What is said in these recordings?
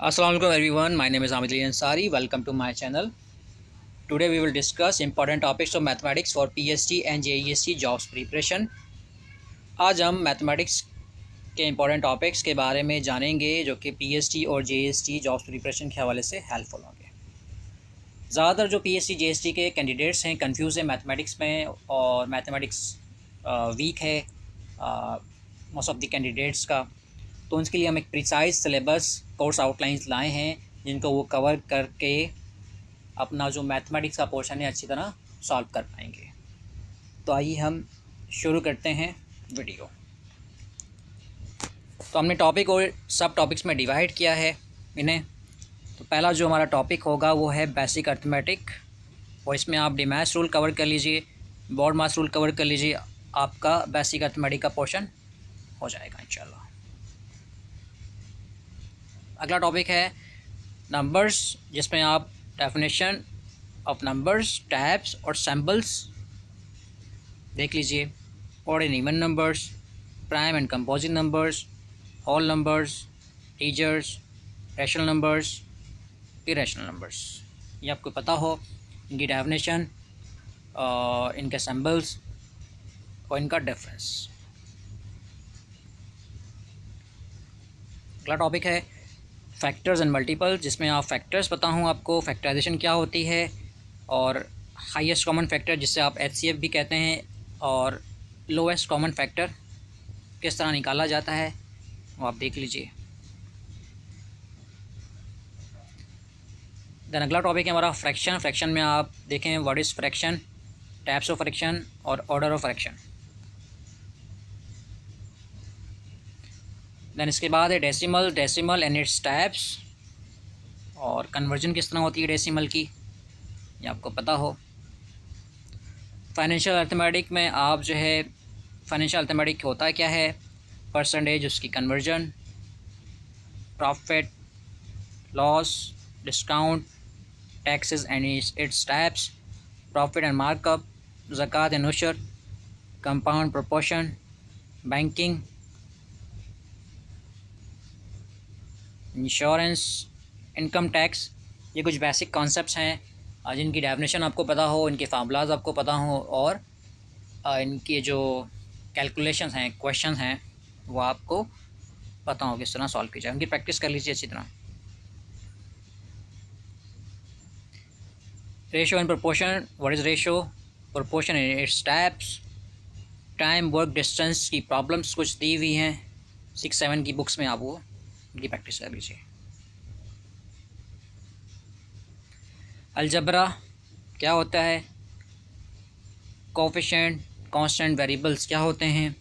Assalamualaikum everyone. My name is Hamid Ali Ansari. Welcome to my channel. Today we will discuss important topics of mathematics for PST and JEST jobs preparation. आज हम mathematics के important topics के बारे में जानेंगे जो कि PST और JEST जॉब्स प्रिपरेशन के हवाले से हेल्पफुल होंगे। ज़्यादातर जो PST JEST के कैंडिडेट्स हैं कंफ्यूज है मैथमेटिक्स में और मैथमेटिक्स वीक है मोस्ट ऑफ द कैंडिडेट्स का। तो उनके लिए हम एक प्रिसाइज सिलेबस कोर्स आउटलाइंस लाए हैं जिनको वो कवर करके अपना जो मैथमेटिक्स का पोर्शन है अच्छी तरह सॉल्व कर पाएंगे। तो आइए हम शुरू करते हैं वीडियो। तो हमने टॉपिक और सब टॉपिक्स में डिवाइड किया है इन्हें। तो पहला जो हमारा टॉपिक होगा वो है बेसिक अर्थमेटिक, और इसमें आप डिमैथ्स रूल कवर कर लीजिए, बोर्ड मास रूल कवर कर लीजिए, आपका बेसिक अर्थमेटिक का पोर्शन हो जाएगा इंशाल्लाह। अगला टॉपिक है नंबर्स, जिसमें आप डेफिनेशन ऑफ नंबर्स, टाइप्स और सिंबल्स देख लीजिए, odd and even numbers, prime and composite numbers, whole numbers, integers, rational numbers, irrational numbers. ये आपको पता हो इनकी डेफिनेशन, इनके सिंबल्स और इनका डिफरेंस। अगला टॉपिक है फैक्टर्स एंड मल्टीपल, जिसमें आप फैक्टर्स पता हूँ आपको, फैक्टराइजेशन क्या होती है, और हाईएस्ट कॉमन फैक्टर जिससे आप HCF भी कहते हैं, और लोएस्ट कॉमन फैक्टर किस तरह निकाला जाता है वो आप देख लीजिए। देन अगला टॉपिक है हमारा फ्रैक्शन। फ्रैक्शन में आप देखें what is fraction, types of fraction और ऑर्डर ऑफ फ्रैक्शन। दैन इसके बाद है decimal, decimal and its types, और कन्वर्जन किस तरह होती है डेसिमल की, ये आपको पता हो। फाइनेंशियल अर्थमेटिक में आप जो है फाइनेंशियल अर्थमेटिक होता क्या है, परसेंटेज, उसकी conversion, profit, loss, discount, taxes and its types, profit and markup, ज़कात एंड उशर, compound proportion, banking, insurance, income tax. ये कुछ बेसिक कॉन्सेप्ट्स हैं जिनकी डेफिनेशन आपको पता हो, इनके फार्मूलाज आपको पता हो, और इनके जो कैलकुलेशंस हैं, क्वेश्चंस हैं, वो आपको पता हो किस तरह सॉल्व की जाए। उनकी प्रैक्टिस कर लीजिए अच्छी तरह। Ratio and proportion, what is ratio, proportion and its types, time, work, distance की प्रॉब्लम्स कुछ दी हुई हैं 6-7 की बुक्स में, आप वो उनकी प्रैक्टिस कर लीजिए। अलजबरा क्या होता है, कोफिशिएंट, कांस्टेंट, वेरिएबल्स क्या होते हैं,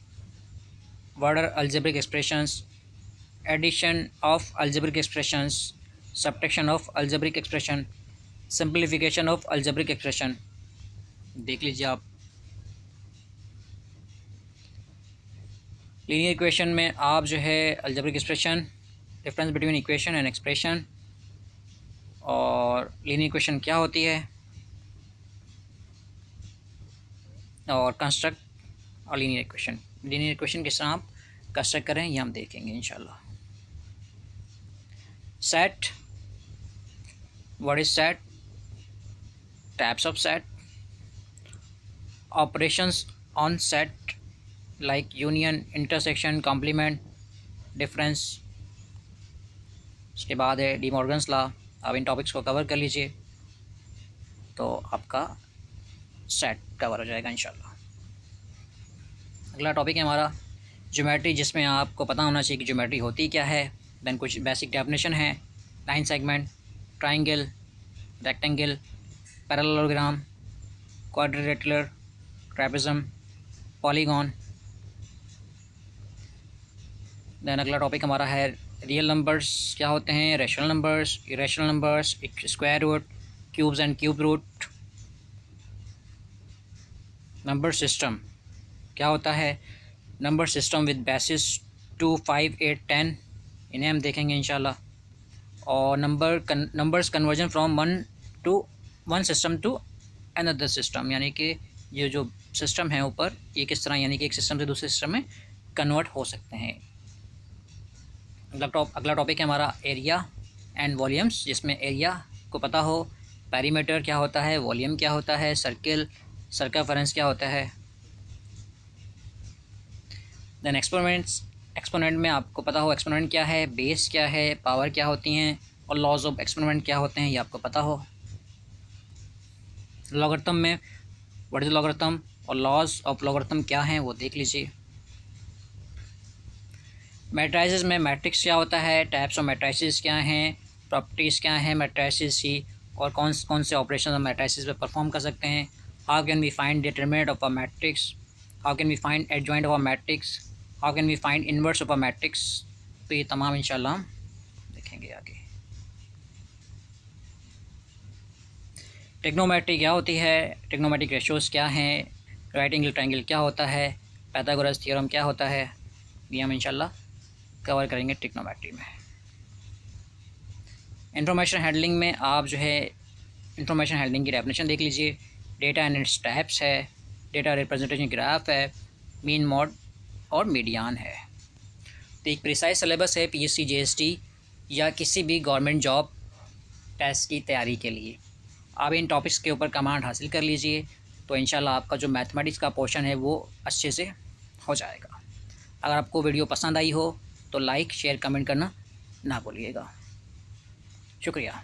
what are algebraic expressions, addition of algebraic expressions, subtraction of algebraic expression, simplification of algebraic expression, देख लीजिए आप। लीनियर इक्वेशन में आप जो है algebraic expression, difference between equation and expression, और लीनियर इक्वेशन क्या होती है, और कंस्ट्रक्ट और लीनियर इक्वेशन किस तरह आप कंस्ट्रक्ट करें ये हम देखेंगे इंशाल्लाह। Set, what is set, types of set, operations on set like union, intersection, complement, difference. उसके बाद है डी मॉर्गन्स लॉ। आप इन टॉपिक्स को कवर कर लीजिए तो आपका सेट कवर हो जाएगा इंशाल्लाह। अगला टॉपिक है हमारा ज्योमेट्री, जिसमें आपको पता होना चाहिए कि ज्योमेट्री होती क्या है। दैन कुछ बेसिक डेफिनेशन है, line segment, triangle, rectangle, parallelogram, quadrilateral, trapezium, polygon. Then अगला टॉपिक हमारा है रियल नंबर्स क्या होते हैं, rational numbers, irrational numbers, square root, cubes and cube root. Number system क्या होता है, नंबर सिस्टम विद बेसिस 2, 5, 8, 10, इन्हें हम देखेंगे इंशाल्लाह। और numbers conversion from one system to another system, यानी कि ये जो सिस्टम है ऊपर, ये किस तरह यानी कि एक सिस्टम से दूसरे सिस्टम में कन्वर्ट हो सकते हैं। अगला टॉपिक है हमारा एरिया एंड वॉल्यूम्स, जिसमें एरिया को पता हो, पेरीमीटर क्या होता है, वॉल्यूम क्या होता है, सर्कल सर्कमफेरेंस क्या होता है। देन एक्सपोनेंट में आपको पता हो एक्सपोनेंट क्या है, बेस क्या है, पावर क्या होती हैं, और लॉज ऑफ एक्सपोनेंट क्या होते हैं, ये आपको पता हो। लॉगरिथम में व्हाट इज लॉगरिथम और लॉज ऑफ लॉगरिथम क्या हैं वो देख लीजिए। मैट्रिसेस में मैट्रिक्स क्या होता है, टाइप्स ऑफ मैट्रिसेस क्या हैं, प्रॉपर्टीज़ क्या हैं मैट्रिसेस की, और कौन कौन से ऑपरेशन हम मैट्रिसेस पे परफॉर्म कर सकते हैं। How can we find determinant of a matrix, how can we find adjoint of a matrix, how can we find inverse of a matrix. तो ये तमाम इंशाल्लाह हम देखेंगे आगे। ट्रिग्नोमेट्री क्या होती है, ट्रिग्नोमेट्रिक रेशियोज़ क्या हैं, राइट एंगल ट्रायंगल क्या होता है, पाइथागोरस थ्योरम क्या होता है, ये हम इंशाल्लाह कवर करेंगे ट्रिग्नोमेट्री में। इंफॉर्मेशन हैंडलिंग में आप जो है इंफॉर्मेशन हैंडलिंग की डेफिनेशन देख लीजिए। डेटा एंड इट्स टाइप्स है, डेटा रिप्रेजेंटेशन ग्राफ है, मीन मोड और मीडियन है। तो एक प्रिसाइज सिलेबस है पीएससी जीएसटी या किसी भी गवर्नमेंट जॉब टेस्ट की तैयारी के लिए। आप इन टॉपिक्स के ऊपर कमांड हासिल कर लीजिए तो इंशाल्लाह आपका जो मैथमेटिक्स का पोर्शन है वो अच्छे से हो जाएगा। अगर आपको वीडियो पसंद आई हो तो लाइक शेयर कमेंट करना ना भूलिएगा। शुक्रिया।